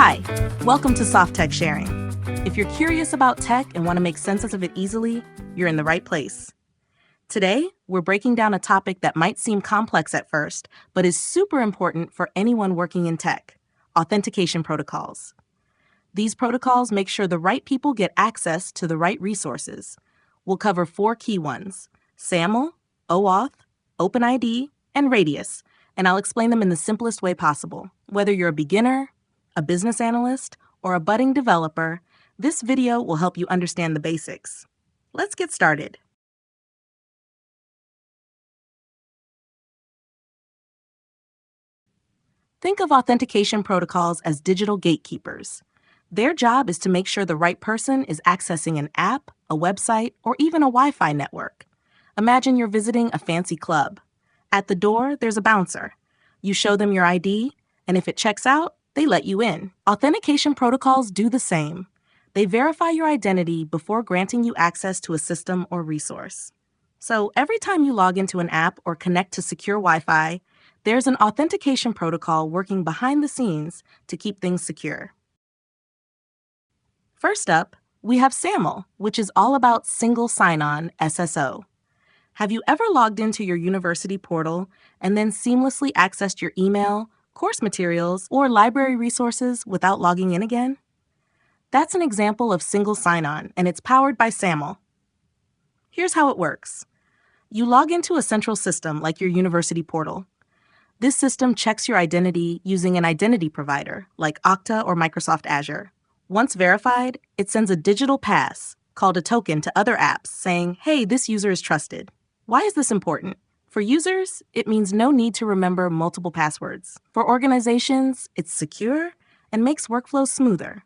Hi, welcome to Soft Tech Sharing. If you're curious about tech and want to make sense of it easily, you're in the right place. Today, we're breaking down a topic that might seem complex at first, but is super important for anyone working in tech: authentication protocols. These protocols make sure the right people get access to the right resources. We'll cover 4 key ones: SAML, OAuth, OpenID, and Radius, and I'll explain them in the simplest way possible. Whether you're a beginner, a business analyst, or a budding developer, this video will help you understand the basics. Let's get started. Think of authentication protocols as digital gatekeepers. Their job is to make sure the right person is accessing an app, a website, or even a Wi-Fi network. Imagine you're visiting a fancy club. At the door, there's a bouncer. You show them your ID, and if it checks out, they let you in. Authentication protocols do the same. They verify your identity before granting you access to a system or resource. So every time you log into an app or connect to secure Wi-Fi, there's an authentication protocol working behind the scenes to keep things secure. First up, we have SAML, which is all about single sign-on, SSO. Have you ever logged into your university portal and then seamlessly accessed your email, course materials, or library resources without logging in again? That's an example of single sign-on, and it's powered by SAML. Here's how it works. You log into a central system like your university portal. This system checks your identity using an identity provider like Okta or Microsoft Azure. Once verified, it sends a digital pass, called a token, to other apps saying, hey, this user is trusted. Why is this important? For users, it means no need to remember multiple passwords. For organizations, it's secure and makes workflows smoother.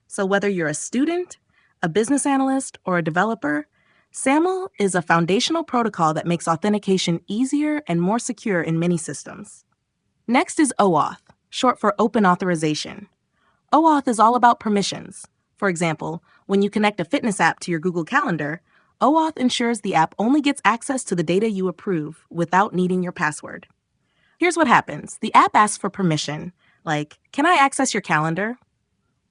So whether you're a student, a business analyst, or a developer, SAML is a foundational protocol that makes authentication easier and more secure in many systems. Next is OAuth, short for Open Authorization. OAuth is all about permissions. For example, when you connect a fitness app to your Google Calendar, OAuth ensures the app only gets access to the data you approve without needing your password. Here's what happens. The app asks for permission, like, can I access your calendar?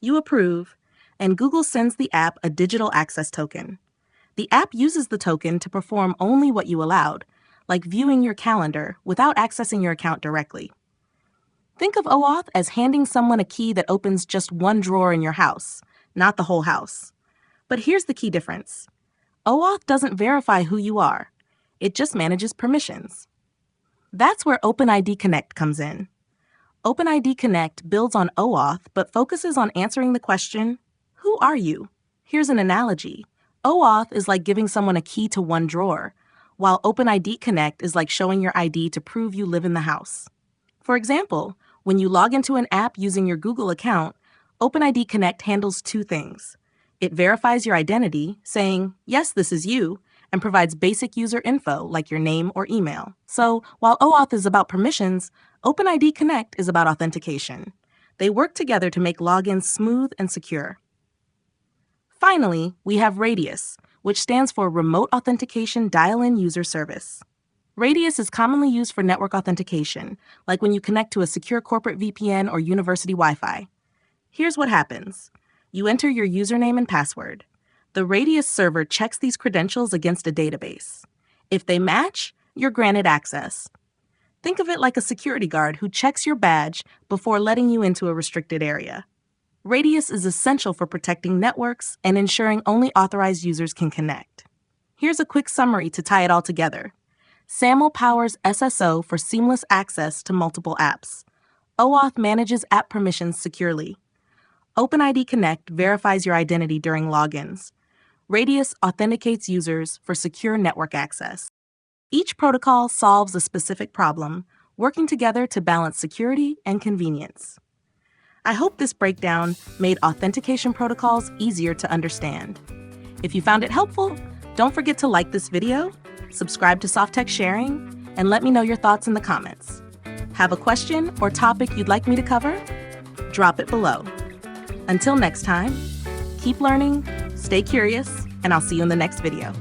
You approve, and Google sends the app a digital access token. The app uses the token to perform only what you allowed, like viewing your calendar without accessing your account directly. Think of OAuth as handing someone a key that opens just one drawer in your house, not the whole house. But here's the key difference. OAuth doesn't verify who you are. It just manages permissions. That's where OpenID Connect comes in. OpenID Connect builds on OAuth but focuses on answering the question, who are you? Here's an analogy. OAuth is like giving someone a key to one drawer, while OpenID Connect is like showing your ID to prove you live in the house. For example, when you log into an app using your Google account, OpenID Connect handles 2 things. It verifies your identity, saying, yes, this is you, and provides basic user info like your name or email. So while OAuth is about permissions, OpenID Connect is about authentication. They work together to make logins smooth and secure. Finally, we have Radius, which stands for Remote Authentication Dial-In User Service. Radius is commonly used for network authentication, like when you connect to a secure corporate VPN or university Wi-Fi. Here's what happens. You enter your username and password. The Radius server checks these credentials against a database. If they match, you're granted access. Think of it like a security guard who checks your badge before letting you into a restricted area. Radius is essential for protecting networks and ensuring only authorized users can connect. Here's a quick summary to tie it all together. SAML powers SSO for seamless access to multiple apps. OAuth manages app permissions securely. OpenID Connect verifies your identity during logins. Radius authenticates users for secure network access. Each protocol solves a specific problem, working together to balance security and convenience. I hope this breakdown made authentication protocols easier to understand. If you found it helpful, don't forget to like this video, subscribe to Soft Tech Sharing, and let me know your thoughts in the comments. Have a question or topic you'd like me to cover? Drop it below. Until next time, keep learning, stay curious, and I'll see you in the next video.